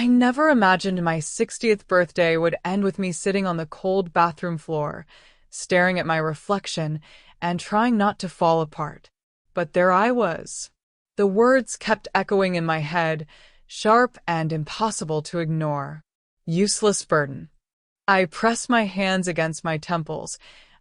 I never imagined my 60th birthday would end with me sitting on the cold bathroom floor, staring at my reflection and trying not to fall apart. But there I was. The words kept echoing in my head, sharp and impossible to ignore. Useless burden. I pressed my hands against my temples,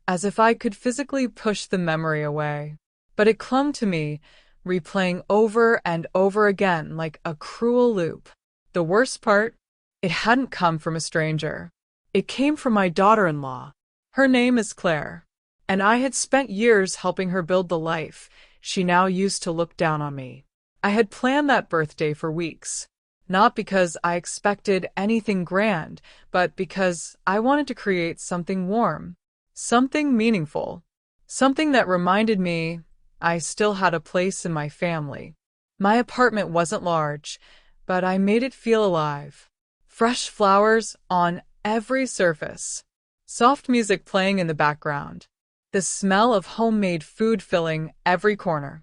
as if I could physically push the memory away. But it clung to me, replaying over and over again like a cruel loop. The worst part? It hadn't come from a stranger. It came from my daughter-in-law. Her name is Claire, and I had spent years helping her build the life she now used to look down on me. I had planned that birthday for weeks, not because I expected anything grand, but because I wanted to create something warm, something meaningful, something that reminded me I still had a place in my family. My apartment wasn't large, but I made it feel alive. Fresh flowers on every surface, soft music playing in the background, the smell of homemade food filling every corner.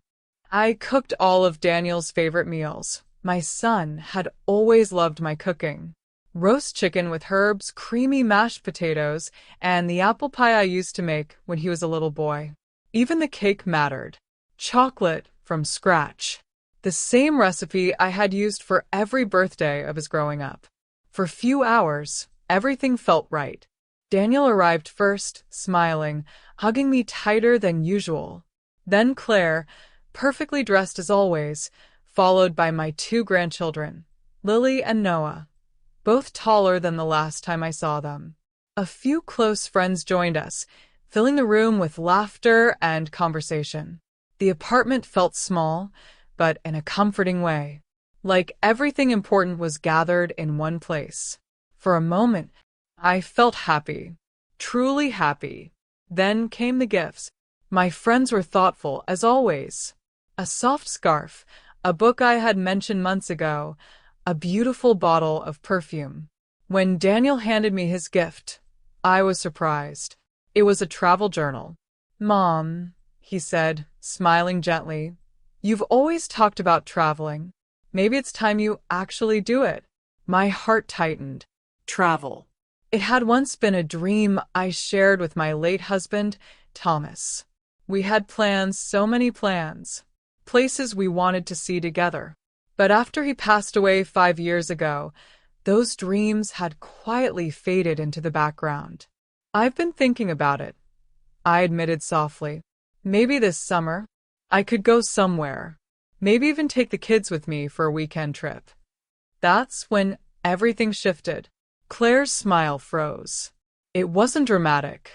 I cooked all of Daniel's favorite meals. My son had always loved my cooking. Roast chicken with herbs, creamy mashed potatoes, and the apple pie I used to make when he was a little boy. Even the cake mattered. Chocolate from scratch. The same recipe I had used for every birthday of his growing up. For a few hours, everything felt right. Daniel arrived first, smiling, hugging me tighter than usual. Then Claire, perfectly dressed as always, followed by my two grandchildren, Lily and Noah, both taller than the last time I saw them. A few close friends joined us, filling the room with laughter and conversation. The apartment felt small, but in a comforting way, like everything important was gathered in one place. For a moment, I felt happy, truly happy. Then came the gifts. My friends were thoughtful, as always. A soft scarf, a book I had mentioned months ago, a beautiful bottle of perfume. When Daniel handed me his gift, I was surprised. It was a travel journal. "Mom," he said, smiling gently, "you've always talked about traveling. Maybe it's time you actually do it." My heart tightened. Travel. It had once been a dream I shared with my late husband, Thomas. We had plans, so many plans, places we wanted to see together. But after he passed away 5 years ago, those dreams had quietly faded into the background. "I've been thinking about it," I admitted softly. "Maybe this summer, I could go somewhere. Maybe even take the kids with me for a weekend trip." That's when everything shifted. Claire's smile froze. It wasn't dramatic,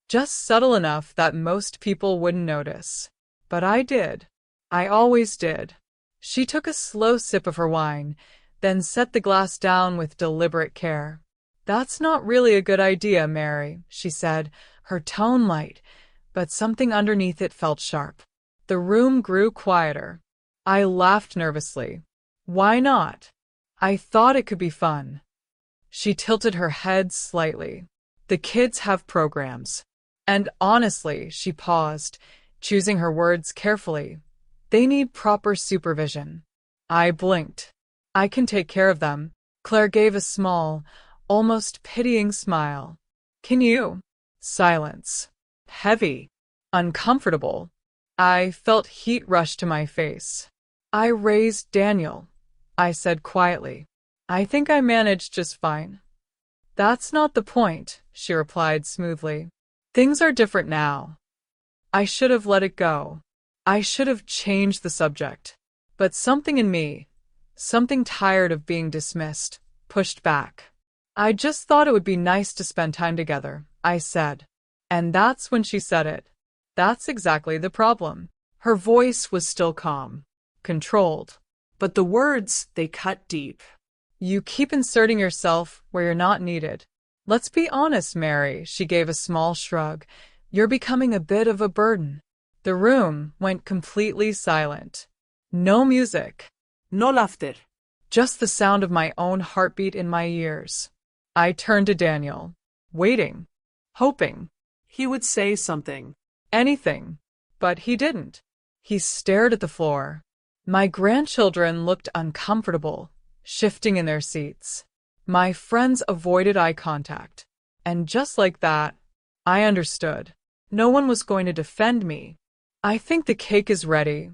just subtle enough that most people wouldn't notice. But I did. I always did. She took a slow sip of her wine, then set the glass down with deliberate care. "That's not really a good idea, Mary," she said, her tone light, but something underneath it felt sharp. The room grew quieter. I laughed nervously. "Why not? I thought it could be fun." She tilted her head slightly. "The kids have programs. And honestly," she paused, choosing her words carefully, "they need proper supervision." I blinked. "I can take care of them." Claire gave a small, almost pitying smile. "Can you?" Silence. Heavy. Uncomfortable. I felt heat rush to my face. "I raised Daniel," I said quietly. "I think I managed just fine." "That's not the point," she replied smoothly. "Things are different now. I should have let it go. I should have changed the subject. But something in me, something tired of being dismissed, pushed back. "I just thought it would be nice to spend time together," I said. And that's when she said it. That's exactly the problem. Her voice was still calm, controlled. But the words, they cut deep. "You keep inserting yourself where you're not needed." "Let's be honest, Mary," she gave a small shrug. "You're becoming a bit of a burden." The room went completely silent. No music. No laughter. Just the sound of my own heartbeat in my ears. I turned to Daniel, waiting, hoping he would say something. Anything. But he didn't. He stared at the floor. My grandchildren looked uncomfortable, shifting in their seats. My friends avoided eye contact. And just like that, I understood. No one was going to defend me. "I think the cake is ready,"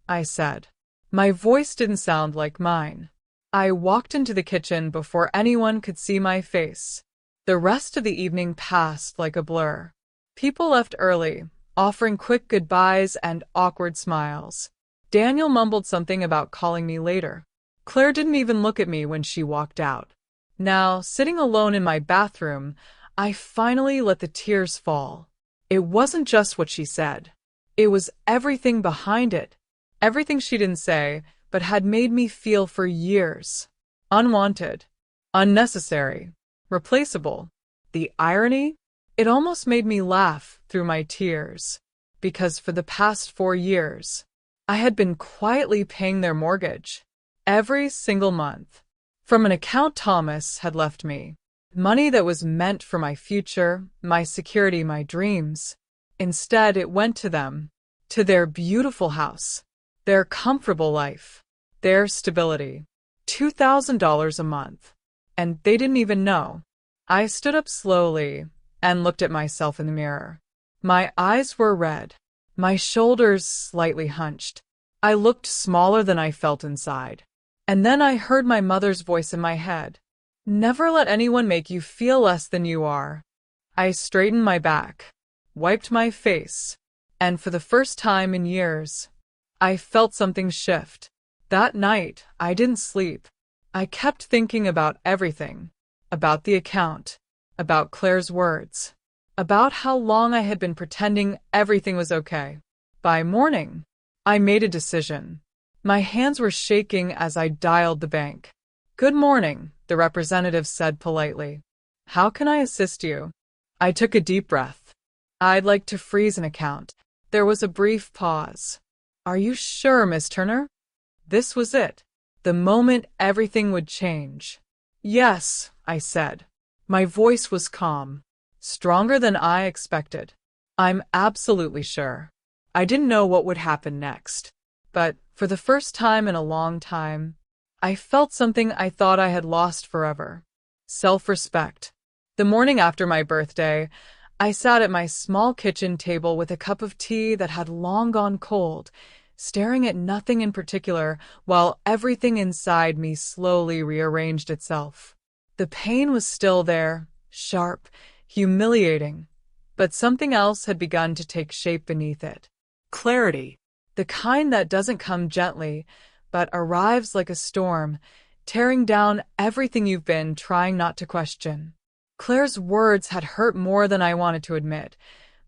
I said. My voice didn't sound like mine. I walked into the kitchen before anyone could see my face. The rest of the evening passed like a blur. People left early, offering quick goodbyes and awkward smiles. Daniel mumbled something about calling me later. Claire didn't even look at me when she walked out. Now, sitting alone in my bathroom, I finally let the tears fall. It wasn't just what she said. It was everything behind it. Everything she didn't say, but had made me feel for years. Unwanted. Unnecessary. Replaceable. The irony? It almost made me laugh through my tears. Because for the past 4 years, I had been quietly paying their mortgage. Every single month. From an account Thomas had left me. Money that was meant for my future, my security, my dreams. Instead, it went to them. To their beautiful house. Their comfortable life. Their stability. $2,000 a month. And they didn't even know. I stood up slowly and looked at myself in the mirror. My eyes were red. My shoulders slightly hunched. I looked smaller than I felt inside. And then I heard my mother's voice in my head. "Never let anyone make you feel less than you are." I straightened my back, wiped my face, and for the first time in years, I felt something shift. That night, I didn't sleep. I kept thinking about everything. About the account. About Claire's words. About how long I had been pretending everything was okay. By morning, I made a decision. My hands were shaking as I dialed the bank. "Good morning," the representative said politely. "How can I assist you?" I took a deep breath. "I'd like to freeze an account." There was a brief pause. "Are you sure, Miss Turner?" This was it. The moment everything would change. "Yes," I said. My voice was calm. Stronger than I expected. "I'm absolutely sure." I didn't know what would happen next. But, for the first time in a long time, I felt something I thought I had lost forever. Self-respect. The morning after my birthday, I sat at my small kitchen table with a cup of tea that had long gone cold, staring at nothing in particular while everything inside me slowly rearranged itself. The pain was still there, sharp, humiliating, but something else had begun to take shape beneath it. Clarity. The kind that doesn't come gently, but arrives like a storm, tearing down everything you've been trying not to question. Claire's words had hurt more than I wanted to admit,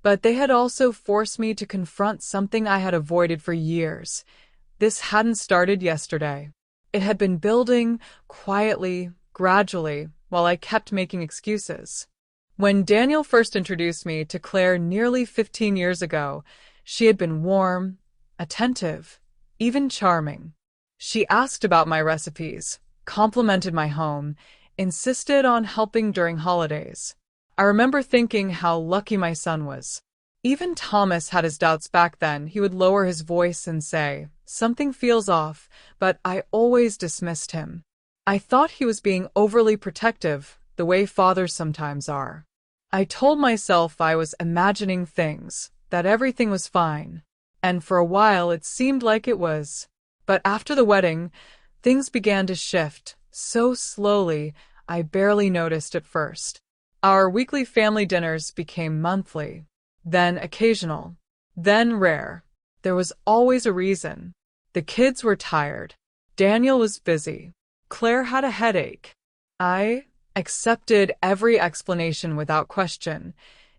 but they had also forced me to confront something I had avoided for years. This hadn't started yesterday. It had been building, quietly, gradually, while I kept making excuses. When Daniel first introduced me to Claire nearly 15 years ago, she had been warm, attentive, even charming. She asked about my recipes, complimented my home, insisted on helping during holidays. I remember thinking how lucky my son was. Even Thomas had his doubts back then. He would lower his voice and say, "Something feels off," but I always dismissed him. I thought he was being overly protective, the way fathers sometimes are. I told myself I was imagining things, that everything was fine. And for a while it seemed like it was. But after the wedding, things began to shift, so slowly I barely noticed at first. Our weekly family dinners became monthly, then occasional, then rare. There was always a reason. The kids were tired. Daniel was busy. Claire had a headache. I accepted every explanation without question,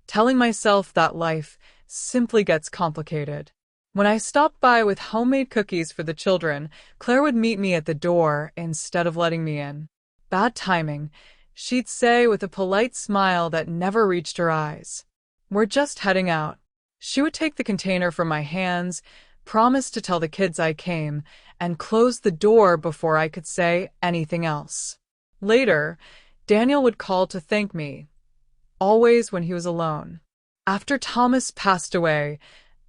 telling myself that life simply gets complicated. When I stopped by with homemade cookies for the children, Claire would meet me at the door instead of letting me in. "Bad timing," she'd say with a polite smile that never reached her eyes. "We're just heading out." She would take the container from my hands, promise to tell the kids I came, and close the door before I could say anything else. Later, Daniel would call to thank me, always when he was alone. After Thomas passed away,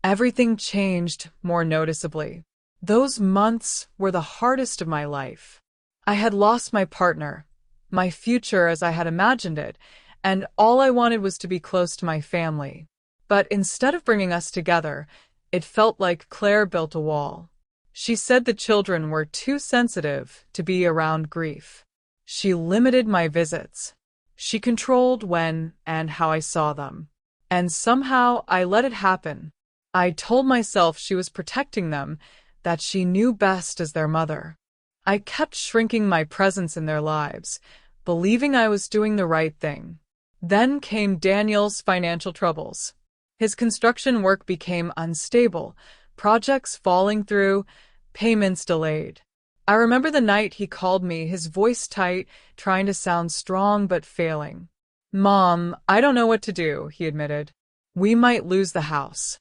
everything changed more noticeably. Those months were the hardest of my life. I had lost my partner, my future as I had imagined it, and all I wanted was to be close to my family. But instead of bringing us together, it felt like Claire built a wall. She said the children were too sensitive to be around grief. She limited my visits. She controlled when and how I saw them. And somehow I let it happen. I told myself she was protecting them, that she knew best as their mother. I kept shrinking my presence in their lives, believing I was doing the right thing. Then came Daniel's financial troubles. His construction work became unstable, projects falling through, payments delayed. I remember the night he called me, his voice tight, trying to sound strong but failing. "Mom, I don't know what to do," he admitted. "We might lose the house."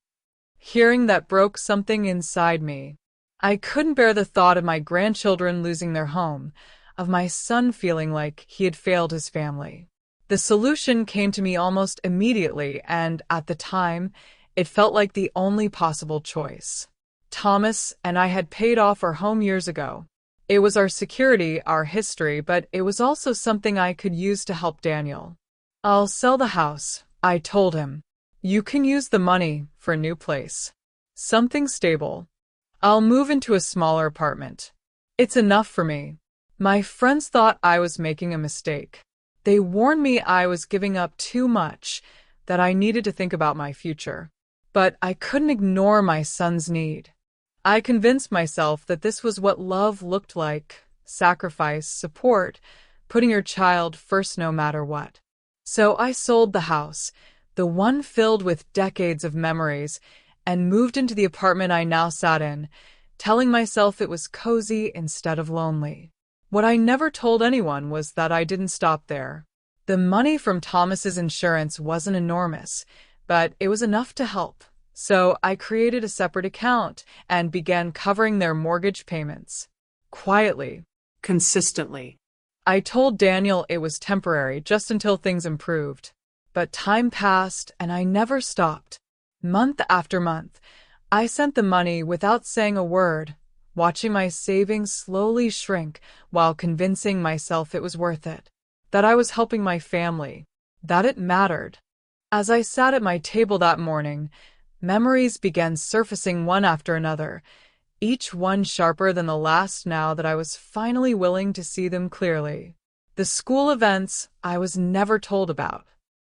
Hearing that broke something inside me. I couldn't bear the thought of my grandchildren losing their home, of my son feeling like he had failed his family. The solution came to me almost immediately, and at the time, it felt like the only possible choice. Thomas and I had paid off our home years ago. It was our security, our history, but it was also something I could use to help Daniel. "I'll sell the house," I told him. "You can use the money for a new place. Something stable. I'll move into a smaller apartment. It's enough for me." My friends thought I was making a mistake. They warned me I was giving up too much, that I needed to think about my future. But I couldn't ignore my son's need. I convinced myself that this was what love looked like: sacrifice, support, putting your child first no matter what. So I sold the house, the one filled with decades of memories, and moved into the apartment I now sat in, telling myself it was cozy instead of lonely. What I never told anyone was that I didn't stop there. The money from Thomas's insurance wasn't enormous, but it was enough to help. So I created a separate account and began covering their mortgage payments. Quietly. Consistently. I told Daniel it was temporary, just until things improved. But time passed and I never stopped. Month after month, I sent the money without saying a word, watching my savings slowly shrink while convincing myself it was worth it, that I was helping my family, that it mattered. As I sat at my table that morning, memories began surfacing one after another, each one sharper than the last now that I was finally willing to see them clearly. The school events I was never told about,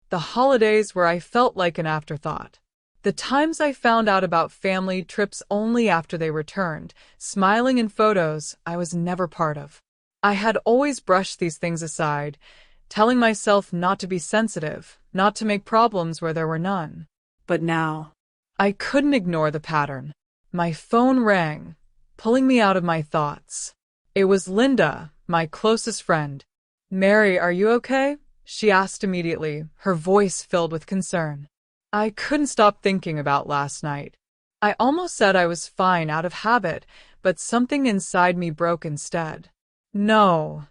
the holidays where I felt like an afterthought. The times I found out about family trips only after they returned, smiling in photos I was never part of. I had always brushed these things aside, telling myself not to be sensitive, not to make problems where there were none. But now, I couldn't ignore the pattern. My phone rang, pulling me out of my thoughts. It was Linda, my closest friend. "Mary, are you okay?" she asked immediately, her voice filled with concern. I couldn't stop thinking about last night. I almost said I was fine out of habit, but something inside me broke instead. "No,"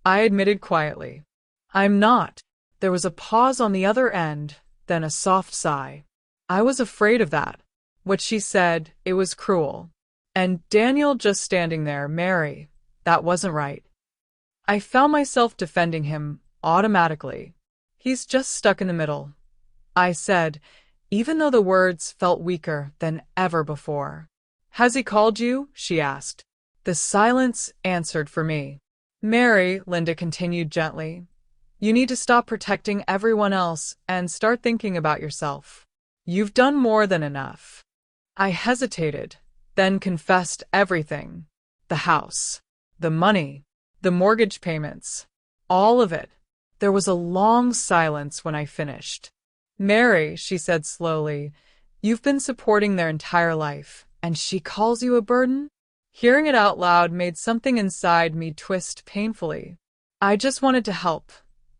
I admitted quietly. "I'm not." There was a pause on the other end, then a soft sigh. I was afraid of that. What she said, it was cruel. And Daniel just standing there, "Mary, that wasn't right." I found myself defending him automatically. "He's just stuck in the middle," I said, even though the words felt weaker than ever before. "Has he called you?" she asked. The silence answered for me. "Mary," Linda continued gently, "you need to stop protecting everyone else and start thinking about yourself. You've done more than enough." I hesitated, then confessed everything. The house, the money, the mortgage payments, all of it. There was a long silence when I finished. "Mary," she said slowly, "you've been supporting their entire life, and she calls you a burden?" Hearing it out loud made something inside me twist painfully. "I just wanted to help,"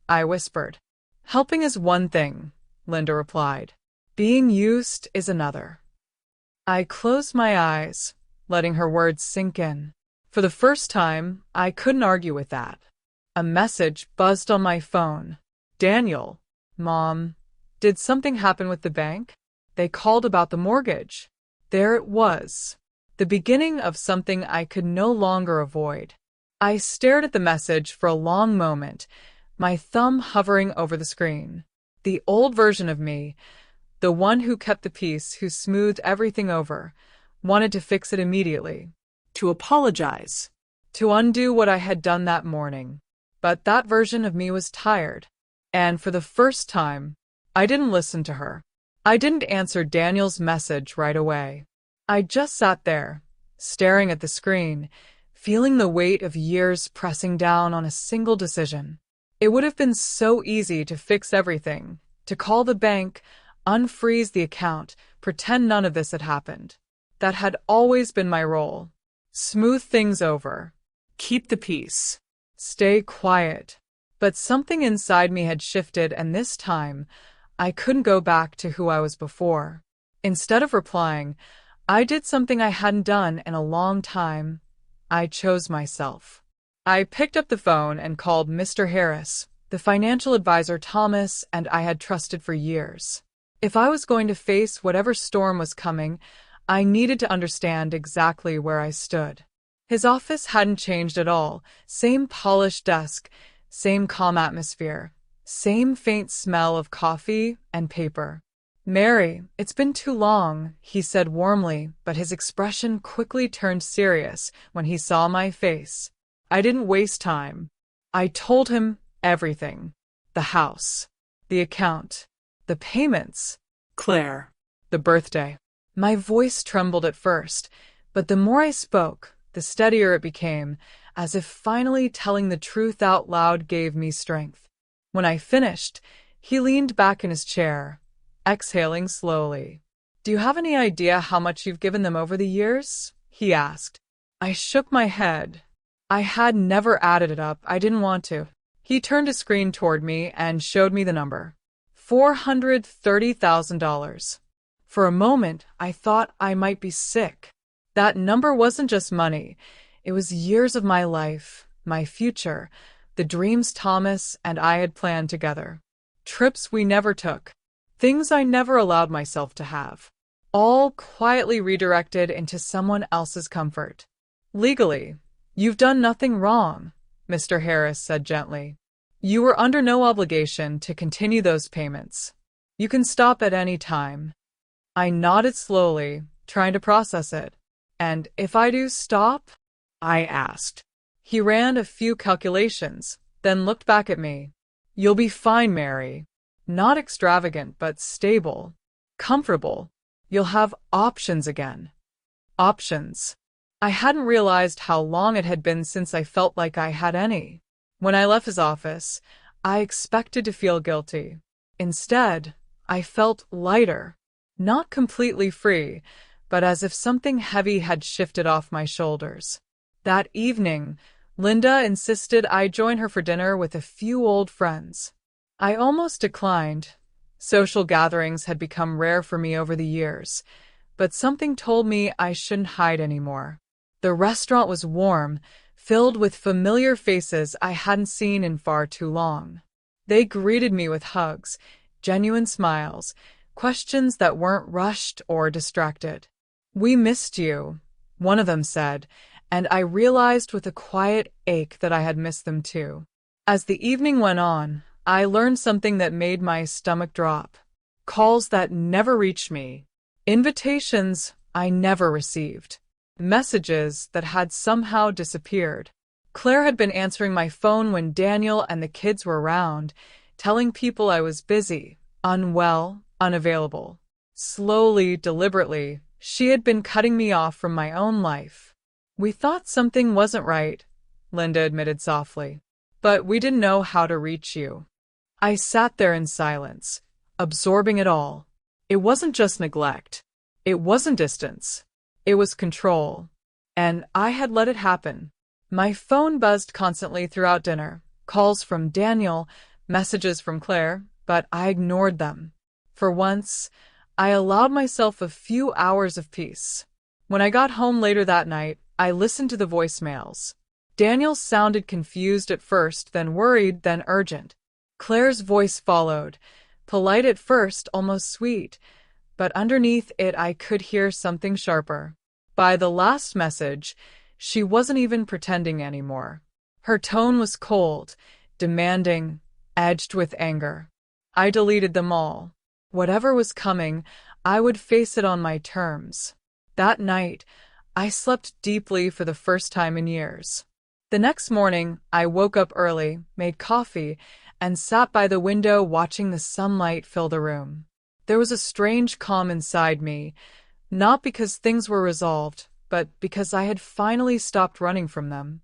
I whispered. "Helping is one thing," Linda replied. "Being used is another." I closed my eyes, letting her words sink in. For the first time, I couldn't argue with that. A message buzzed on my phone. "Daniel, Mom, did something happen with the bank? They called about the mortgage." There it was, the beginning of something I could no longer avoid. I stared at the message for a long moment, my thumb hovering over the screen. The old version of me, the one who kept the peace, who smoothed everything over, wanted to fix it immediately. To apologize. To undo what I had done that morning. But that version of me was tired. And for the first time, I didn't listen to her. I didn't answer Daniel's message right away. I just sat there, staring at the screen, feeling the weight of years pressing down on a single decision. It would have been so easy to fix everything, to call the bank, unfreeze the account, pretend none of this had happened. That had always been my role. Smooth things over. Keep the peace. Stay quiet. But something inside me had shifted, and this time, I couldn't go back to who I was before. Instead of replying, I did something I hadn't done in a long time. I chose myself. I picked up the phone and called Mr. Harris, the financial advisor Thomas and I had trusted for years. If I was going to face whatever storm was coming, I needed to understand exactly where I stood. His office hadn't changed at all. Same polished desk, same calm atmosphere, same faint smell of coffee and paper. "Mary, it's been too long," he said warmly, but his expression quickly turned serious when he saw my face. I didn't waste time. I told him everything. The house, the account, the payments, Claire. the birthday. My voice trembled at first, but the more I spoke, the steadier it became, as if finally telling the truth out loud gave me strength. When I finished, he leaned back in his chair, exhaling slowly. "Do you have any idea how much you've given them over the years?" he asked. I shook my head. I had never added it up. I didn't want to. He turned a screen toward me and showed me the number. $430,000. For a moment, I thought I might be sick. That number wasn't just money. It was years of my life, my future, the dreams Thomas and I had planned together. Trips we never took. Things I never allowed myself to have. All quietly redirected into someone else's comfort. "Legally, you've done nothing wrong," Mr. Harris said gently. "You were under no obligation to continue those payments. You can stop at any time." I nodded slowly, trying to process it. "And if I do stop?" I asked. He ran a few calculations, then looked back at me. "You'll be fine, Mary. Not extravagant, but stable. Comfortable. You'll have options again." Options. I hadn't realized how long it had been since I felt like I had any. When I left his office, I expected to feel guilty. Instead, I felt lighter. Not completely free, but as if something heavy had shifted off my shoulders. That evening, Linda insisted I join her for dinner with a few old friends. I almost declined. Social gatherings had become rare for me over the years, but something told me I shouldn't hide anymore. The restaurant was warm, filled with familiar faces I hadn't seen in far too long. They greeted me with hugs, genuine smiles, questions that weren't rushed or distracted. "We missed you," one of them said, and I realized with a quiet ache that I had missed them too. As the evening went on, I learned something that made my stomach drop. Calls that never reached me. Invitations I never received. Messages that had somehow disappeared. Claire had been answering my phone when Daniel and the kids were around, telling people I was busy, unwell, unavailable. Slowly, deliberately, she had been cutting me off from my own life. "We thought something wasn't right," Linda admitted softly, "but we didn't know how to reach you." I sat there in silence, absorbing it all. It wasn't just neglect. It wasn't distance. It was control. And I had let it happen. My phone buzzed constantly throughout dinner, calls from Daniel, messages from Claire, but I ignored them. For once, I allowed myself a few hours of peace. When I got home later that night, I listened to the voicemails. Daniel sounded confused at first, then worried, then urgent. Claire's voice followed, polite at first, almost sweet, but underneath it I could hear something sharper. By the last message, she wasn't even pretending anymore. Her tone was cold, demanding, edged with anger. I deleted them all. Whatever was coming, I would face it on my terms. That night, I slept deeply for the first time in years. The next morning, I woke up early, made coffee, and sat by the window watching the sunlight fill the room. There was a strange calm inside me, not because things were resolved, but because I had finally stopped running from them.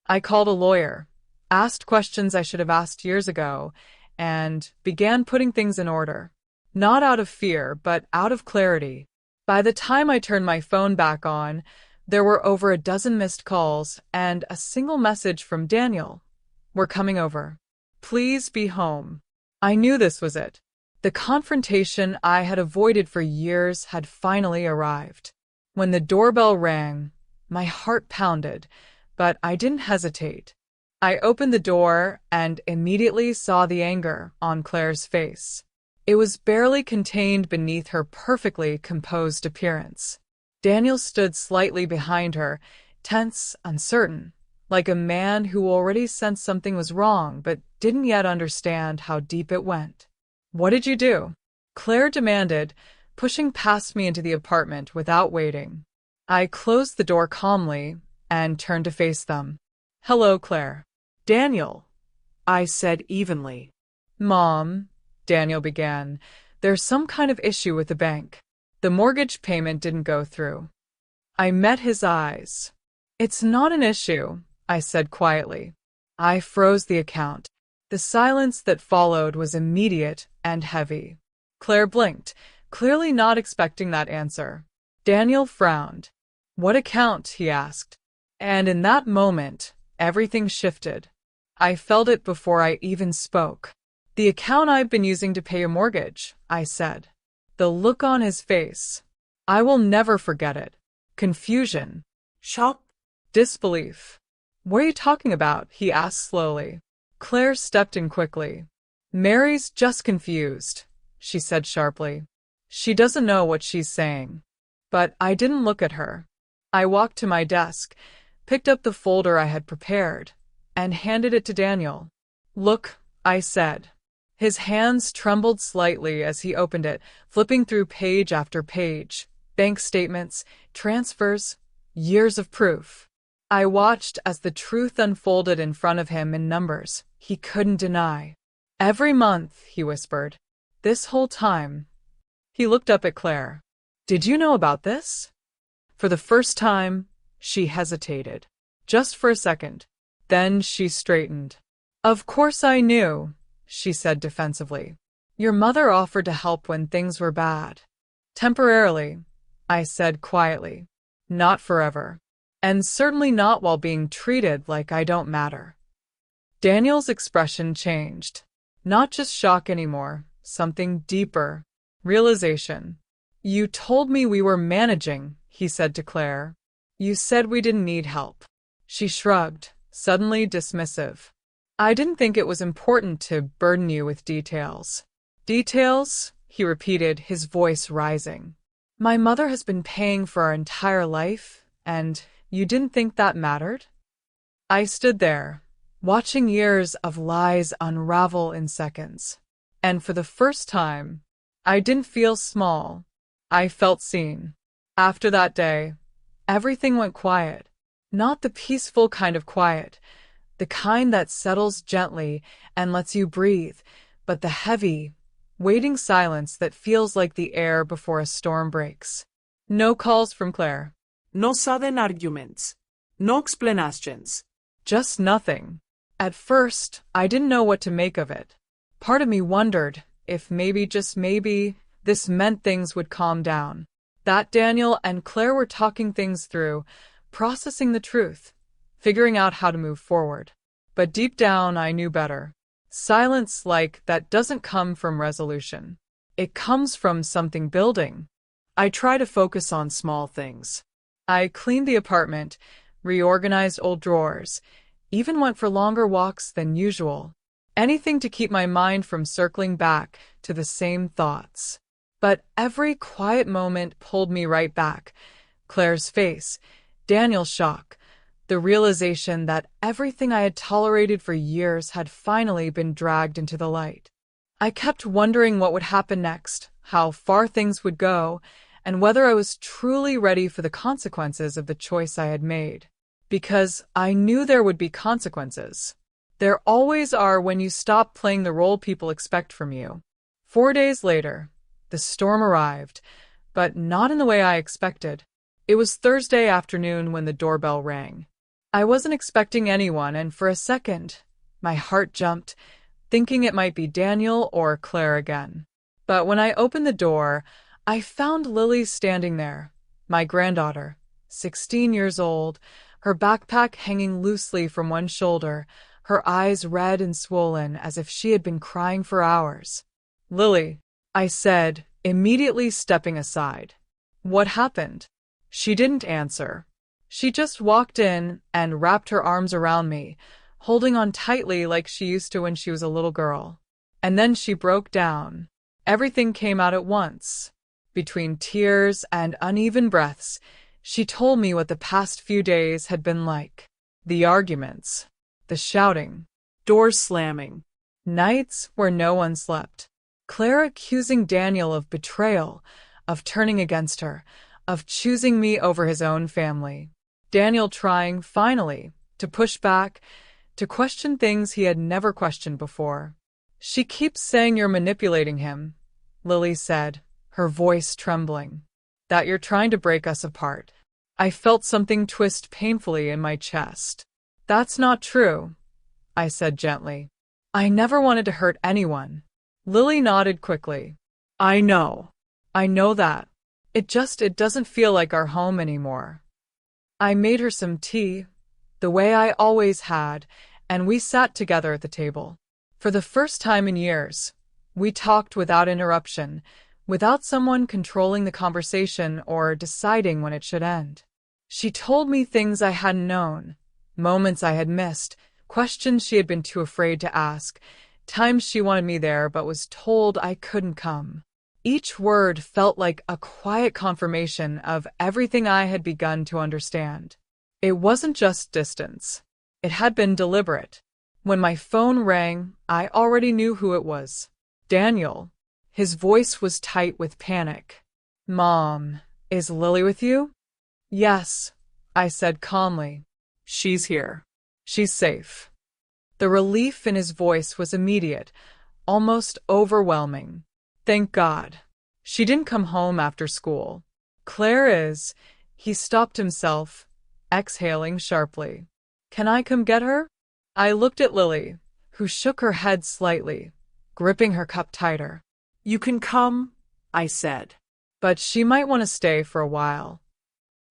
I called a lawyer, asked questions I should have asked years ago, and began putting things in order. Not out of fear, but out of clarity. By the time I turned my phone back on, there were over a dozen missed calls and a single message from Daniel. "We're coming over. Please be home." I knew this was it. The confrontation I had avoided for years had finally arrived. When the doorbell rang, my heart pounded, but I didn't hesitate. I opened the door and immediately saw the anger on Claire's face. It was barely contained beneath her perfectly composed appearance. Daniel stood slightly behind her, tense, uncertain, like a man who already sensed something was wrong but didn't yet understand how deep it went. "What did you do?" Claire demanded, pushing past me into the apartment without waiting. I closed the door calmly and turned to face them. "Hello, Claire." Daniel, I said evenly. "Mom," Daniel began, "there's some kind of issue with the bank. The mortgage payment didn't go through." I met his eyes. "It's not an issue," I said quietly. "I froze the account." The silence that followed was immediate and heavy. Claire blinked, clearly not expecting that answer. Daniel frowned. "What account?" he asked. And in that moment, everything shifted. I felt it before I even spoke. "The account I've been using to pay a mortgage," I said. The look on his face. I will never forget it. Confusion. Shock? Disbelief. "What are you talking about?" he asked slowly. Claire stepped in quickly. "Mary's just confused," she said sharply. "She doesn't know what she's saying." But I didn't look at her. I walked to my desk, picked up the folder I had prepared, and handed it to Daniel. "Look," I said. His hands trembled slightly as he opened it, flipping through page after page. Bank statements, transfers, years of proof. I watched as the truth unfolded in front of him in numbers he couldn't deny. "Every month," he whispered. "This whole time." He looked up at Claire. "Did you know about this?" For the first time, she hesitated. Just for a second. Then she straightened. "Of course I knew," she said defensively. "Your mother offered to help when things were bad." "Temporarily," I said quietly. "Not forever. And certainly not while being treated like I don't matter." Daniel's expression changed. Not just shock anymore, something deeper. Realization. "You told me we were managing," he said to Claire. "You said we didn't need help." She shrugged, suddenly dismissive. "I didn't think it was important to burden you with details." "Details?" he repeated, his voice rising. "My mother has been paying for our entire life, and you didn't think that mattered?" I stood there, watching years of lies unravel in seconds. And for the first time, I didn't feel small. I felt seen. After that day, everything went quiet. Not the peaceful kind of quiet, the kind that settles gently and lets you breathe, but the heavy, waiting silence that feels like the air before a storm breaks. No calls from Claire. No sudden arguments. No explanations. Just nothing. At first, I didn't know what to make of it. Part of me wondered if maybe, just maybe, this meant things would calm down. That Daniel and Claire were talking things through, processing the truth, figuring out how to move forward. But deep down, I knew better. Silence like that doesn't come from resolution. It comes from something building. I try to focus on small things. I cleaned the apartment, reorganized old drawers, even went for longer walks than usual. Anything to keep my mind from circling back to the same thoughts. But every quiet moment pulled me right back. Claire's face, Daniel's shock, The realization that everything I had tolerated for years had finally been dragged into the light. I kept wondering what would happen next, how far things would go, and whether I was truly ready for the consequences of the choice I had made. Because I knew there would be consequences. There always are when you stop playing the role people expect from you. 4 days later, the storm arrived, but not in the way I expected. It was Thursday afternoon when the doorbell rang. I wasn't expecting anyone, and for a second, my heart jumped, thinking it might be Daniel or Claire again. But when I opened the door, I found Lily standing there, my granddaughter, 16 years old, her backpack hanging loosely from one shoulder, her eyes red and swollen as if she had been crying for hours. "Lily," I said, immediately stepping aside. "What happened?" She didn't answer. She just walked in and wrapped her arms around me, holding on tightly like she used to when she was a little girl. And then she broke down. Everything came out at once. Between tears and uneven breaths, she told me what the past few days had been like. The arguments, the shouting, Doors slamming. nights where no one slept. Claire accusing Daniel of betrayal, of turning against her, of choosing me over his own family. Daniel trying, finally, to push back, to question things he had never questioned before. "She keeps saying you're manipulating him," Lily said, her voice trembling. "That you're trying to break us apart." I felt something twist painfully in my chest. "That's not true," I said gently. "I never wanted to hurt anyone." Lily nodded quickly. I know. "I know that. It doesn't feel like our home anymore." I made her some tea, the way I always had, and we sat together at the table. For the first time in years, we talked without interruption, without someone controlling the conversation or deciding when it should end. She told me things I hadn't known, moments I had missed, questions she had been too afraid to ask, times she wanted me there but was told I couldn't come. Each word felt like a quiet confirmation of everything I had begun to understand. It wasn't just distance. It had been deliberate. When my phone rang, I already knew who it was. Daniel. His voice was tight with panic. "Mom, is Lily with you?" "Yes," I said calmly. She's here. "She's safe." The relief in his voice was immediate, almost overwhelming. "Thank God. She didn't come home after school." "Claire is." He stopped himself, exhaling sharply. "Can I come get her?" I looked at Lily, who shook her head slightly, gripping her cup tighter. You can come, I said. "But she might want to stay for a while."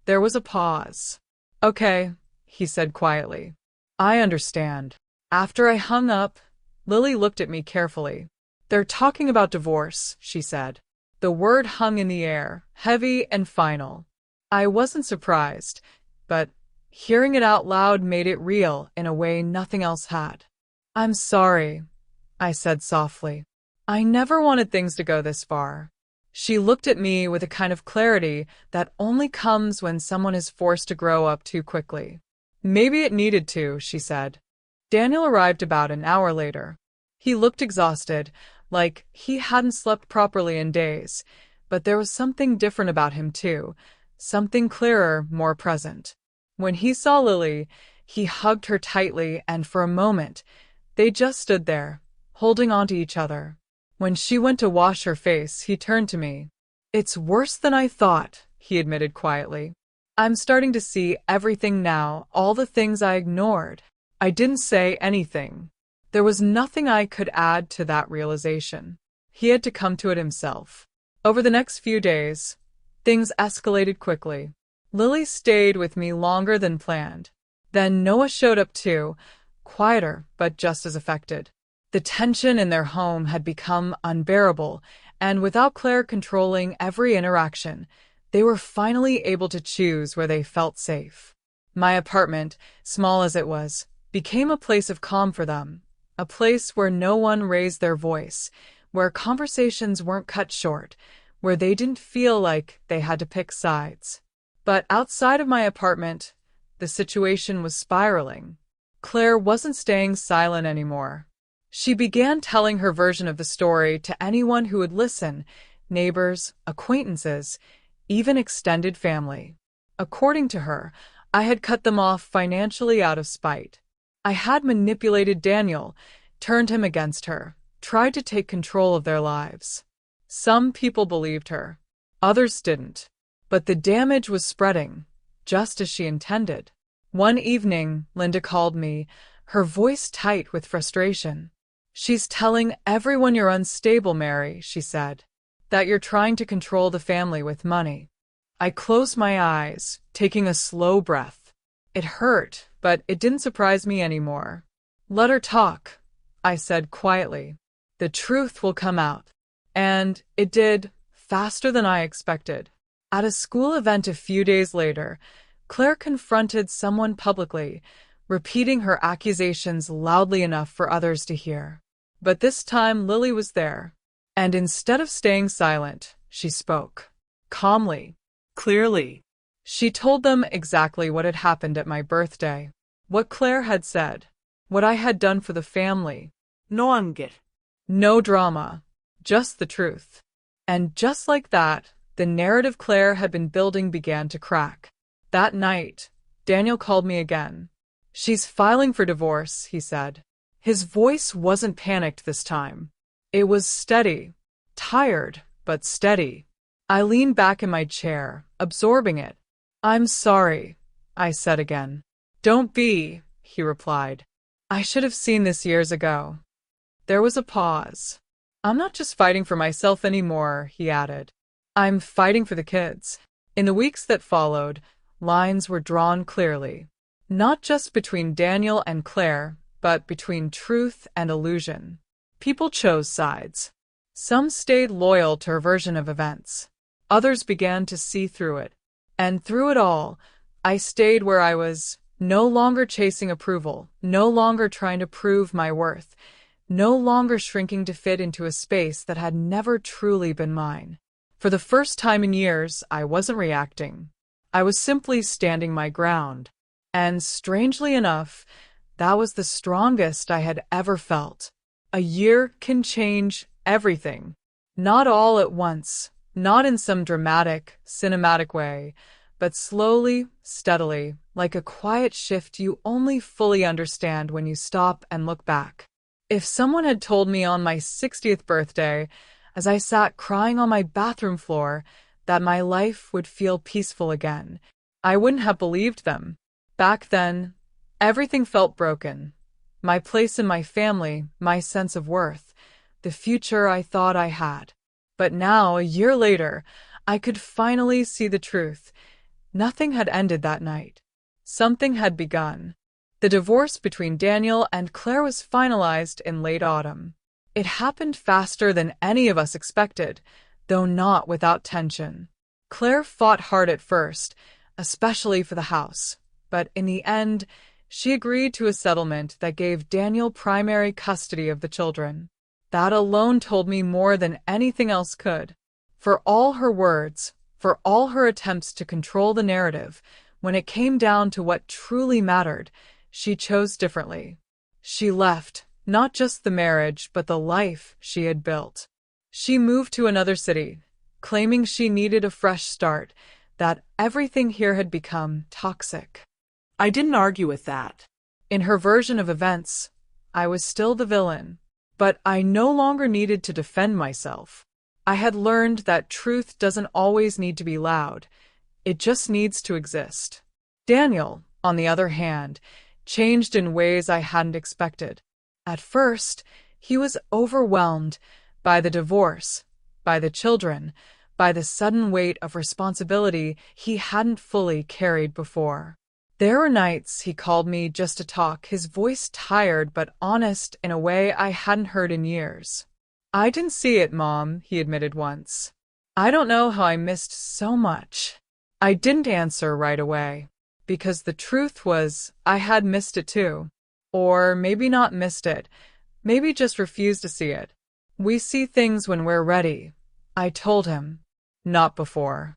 There was a pause. "Okay," he said quietly. "I understand." After I hung up, Lily looked at me carefully. "They're talking about divorce," she said. The word hung in the air, heavy and final. I wasn't surprised, but hearing it out loud made it real in a way nothing else had. "I'm sorry," I said softly. "I never wanted things to go this far." She looked at me with a kind of clarity that only comes when someone is forced to grow up too quickly. "Maybe it needed to," she said. Daniel arrived about an hour later. He looked exhausted, like he hadn't slept properly in days, but there was something different about him too, something clearer, more present. When he saw Lily, he hugged her tightly, and for a moment, they just stood there, holding on to each other. When she went to wash her face, he turned to me. "It's worse than I thought," he admitted quietly. "I'm starting to see everything now, all the things I ignored." I didn't say anything. There was nothing I could add to that realization. He had to come to it himself. Over the next few days, things escalated quickly. Lily stayed with me longer than planned. Then Noah showed up too, quieter but just as affected. The tension in their home had become unbearable, and without Claire controlling every interaction, they were finally able to choose where they felt safe. My apartment, small as it was, became a place of calm for them, a place where no one raised their voice, where conversations weren't cut short, where they didn't feel like they had to pick sides. But outside of my apartment, The situation was spiraling. Claire wasn't staying silent anymore. She began telling her version of the story to anyone who would listen, neighbors, acquaintances, even extended family. According to her, I had cut them off financially out of spite. I had manipulated Daniel, turned him against her, tried to take control of their lives. Some people believed her. Others didn't. But the damage was spreading, just as she intended. One evening, Linda called me, her voice tight with frustration. "She's telling everyone you're unstable, Mary," she said, "that you're trying to control the family with money." I closed my eyes, taking a slow breath. It hurt, but it didn't surprise me anymore. "Let her talk," I said quietly. "The truth will come out." And it did, faster than I expected. At a school event a few days later, Claire confronted someone publicly, repeating her accusations loudly enough for others to hear. But this time Lily was there, and instead of staying silent, she spoke. Calmly. Clearly. She told them exactly what had happened at my birthday. What Claire had said. What I had done for the family. No angit. No drama. Just the truth. And just like that, the narrative Claire had been building began to crack. That night, Daniel called me again. "She's filing for divorce," he said. His voice wasn't panicked this time. It was steady. Tired, but steady. I leaned back in my chair, absorbing it. "I'm sorry," I said again. "Don't be," he replied. "I should have seen this years ago." There was a pause. "I'm not just fighting for myself anymore," he added. "I'm fighting for the kids." In the weeks that followed, lines were drawn clearly. Not just between Daniel and Claire, but between truth and illusion. People chose sides. Some stayed loyal to her version of events. Others began to see through it. And through it all, I stayed where I was, no longer chasing approval, no longer trying to prove my worth, no longer shrinking to fit into a space that had never truly been mine. For the first time in years, I wasn't reacting. I was simply standing my ground. And strangely enough, that was the strongest I had ever felt. A year can change everything. Not all at once, not in some dramatic, cinematic way, but slowly, steadily, like a quiet shift you only fully understand when you stop and look back. If someone had told me on my 60th birthday, as I sat crying on my bathroom floor, that my life would feel peaceful again, I wouldn't have believed them. Back then, everything felt broken. My place in my family, my sense of worth, the future I thought I had. But now, a year later, I could finally see the truth. Nothing had ended that night. Something had begun. The divorce between Daniel and Claire was finalized in late autumn. It happened faster than any of us expected, though not without tension. Claire fought hard at first, especially for the house, but in the end, she agreed to a settlement that gave Daniel primary custody of the children. That alone told me more than anything else could. For all her words, for all her attempts to control the narrative, when it came down to what truly mattered, she chose differently. She left, not just the marriage, but the life she had built. She moved to another city, claiming she needed a fresh start, that everything here had become toxic. I didn't argue with that. In her version of events, I was still the villain, but I no longer needed to defend myself. I had learned that truth doesn't always need to be loud, it just needs to exist. Daniel, on the other hand, changed in ways I hadn't expected. At first, he was overwhelmed by the divorce, by the children, by the sudden weight of responsibility he hadn't fully carried before. There were nights he called me just to talk, his voice tired but honest in a way I hadn't heard in years. "I didn't see it, Mom," he admitted once. "I don't know how I missed so much." I didn't answer right away, because the truth was I had missed it too. Or maybe not missed it, maybe just refused to see it. "We see things when we're ready," I told him. Not before.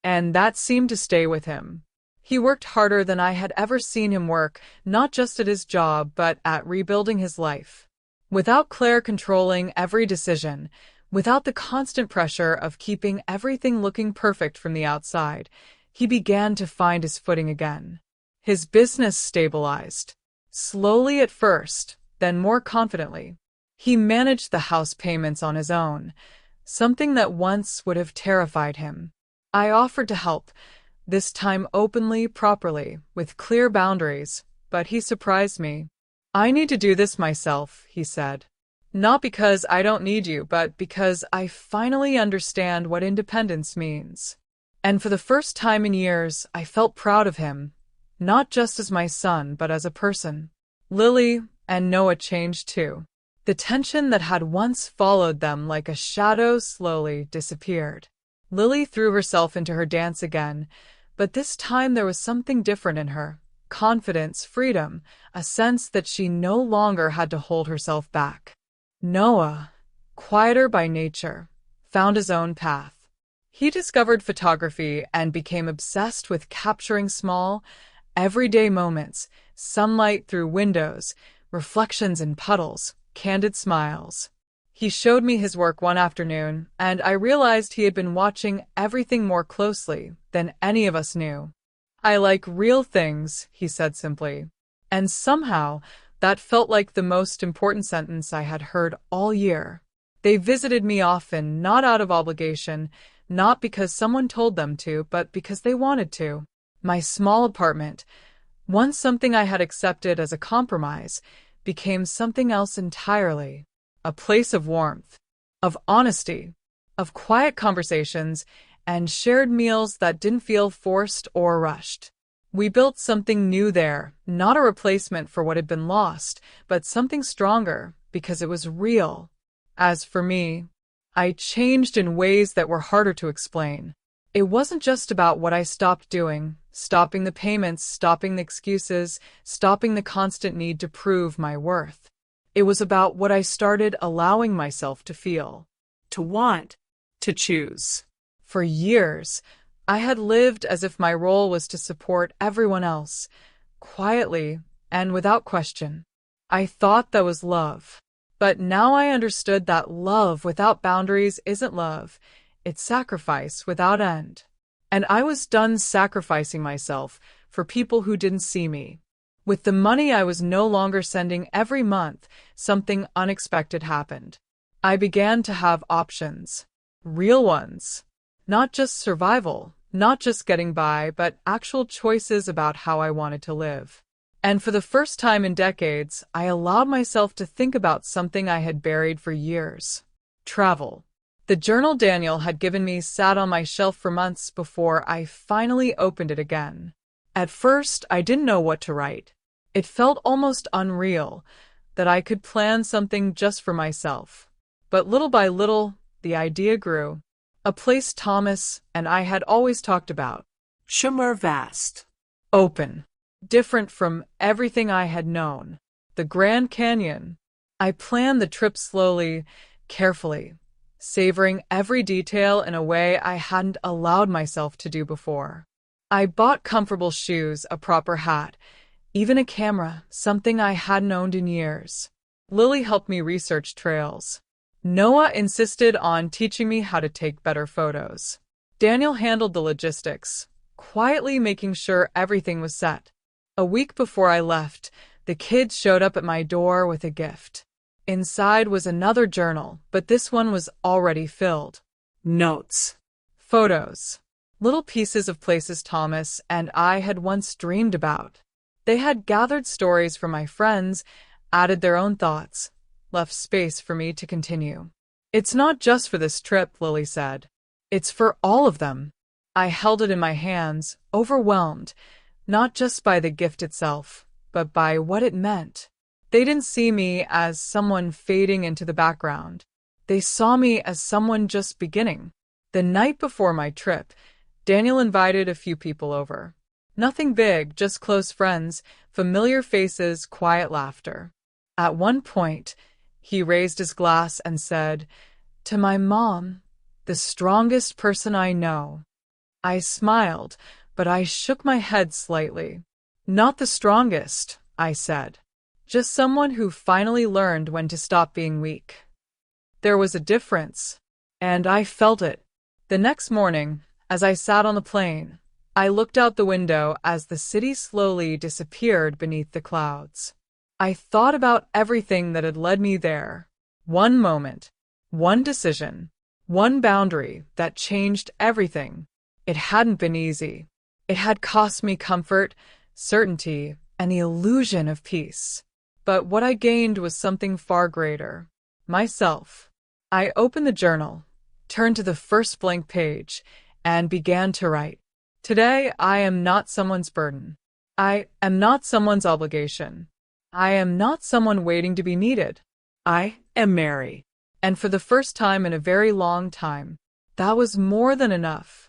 And that seemed to stay with him. He worked harder than I had ever seen him work, not just at his job, but at rebuilding his life. Without Claire controlling every decision, without the constant pressure of keeping everything looking perfect from the outside, he began to find his footing again. His business stabilized. Slowly at first, then more confidently. He managed the house payments on his own, something that once would have terrified him. I offered to help, this time openly, properly, with clear boundaries, but he surprised me. "I need to do this myself," he said. "Not because I don't need you, but because I finally understand what independence means." And for the first time in years, I felt proud of him, not just as my son, but as a person. Lily and Noah changed too. The tension that had once followed them like a shadow slowly disappeared. Lily threw herself into her dance again, but this time there was something different in her. Confidence, freedom, a sense that she no longer had to hold herself back. Noah, quieter by nature, found his own path. He discovered photography and became obsessed with capturing small, everyday moments, sunlight through windows, reflections in puddles, candid smiles. He showed me his work one afternoon, and I realized he had been watching everything more closely than any of us knew. "I like real things," he said simply. And somehow, that felt like the most important sentence I had heard all year. They visited me often, not out of obligation, not because someone told them to, but because they wanted to. My small apartment, once something I had accepted as a compromise, became something else entirely. A place of warmth, of honesty, of quiet conversations, and shared meals that didn't feel forced or rushed. We built something new there, not a replacement for what had been lost, but something stronger, because it was real. As for me, I changed in ways that were harder to explain. It wasn't just about what I stopped doing, stopping the payments, stopping the excuses, stopping the constant need to prove my worth. It was about what I started allowing myself to feel, To want. To choose. For years, I had lived as if my role was to support everyone else, quietly and without question. I thought that was love. But now I understood that love without boundaries isn't love, it's sacrifice without end. And I was done sacrificing myself for people who didn't see me. With the money I was no longer sending every month, something unexpected happened. I began to have options. Real ones. Not just survival, not just getting by, but actual choices about how I wanted to live. And for the first time in decades, I allowed myself to think about something I had buried for years. Travel. The journal Daniel had given me sat on my shelf for months before I finally opened it again. At first, I didn't know what to write. It felt almost unreal that I could plan something just for myself. But little by little, the idea grew. A place Thomas and I had always talked about. Shumer vast. Open. Different from everything I had known. The Grand Canyon. I planned the trip slowly, carefully, savoring every detail in a way I hadn't allowed myself to do before. I bought comfortable shoes, a proper hat, even a camera, something I hadn't owned in years. Lily helped me research trails. Noah insisted on teaching me how to take better photos. Daniel handled the logistics, quietly making sure everything was set. A week before I left, the kids showed up at my door with a gift. Inside was another journal, but this one was already filled. Notes. Photos. Little pieces of places Thomas and I had once dreamed about. They had gathered stories from my friends, added their own thoughts, left space for me to continue. "It's not just for this trip," Lily said. "It's for all of them." I held it in my hands, overwhelmed, not just by the gift itself, but by what it meant. They didn't see me as someone fading into the background. They saw me as someone just beginning. The night before my trip, Daniel invited a few people over. Nothing big, just close friends, familiar faces, quiet laughter. At one point, he raised his glass and said, "To my mom, the strongest person I know." I smiled, but I shook my head slightly. Not the strongest, I said. Just someone who finally learned when to stop being weak. There was a difference, and I felt it. The next morning, as I sat on the plane, I looked out the window as the city slowly disappeared beneath the clouds. I thought about everything that had led me there. One moment, one decision, one boundary that changed everything. It hadn't been easy. It had cost me comfort, certainty, and the illusion of peace. But what I gained was something far greater. Myself. I opened the journal, turned to the first blank page, and began to write. Today, I am not someone's burden. I am not someone's obligation. I am not someone waiting to be needed. I am Mary. And for the first time in a very long time, that was more than enough.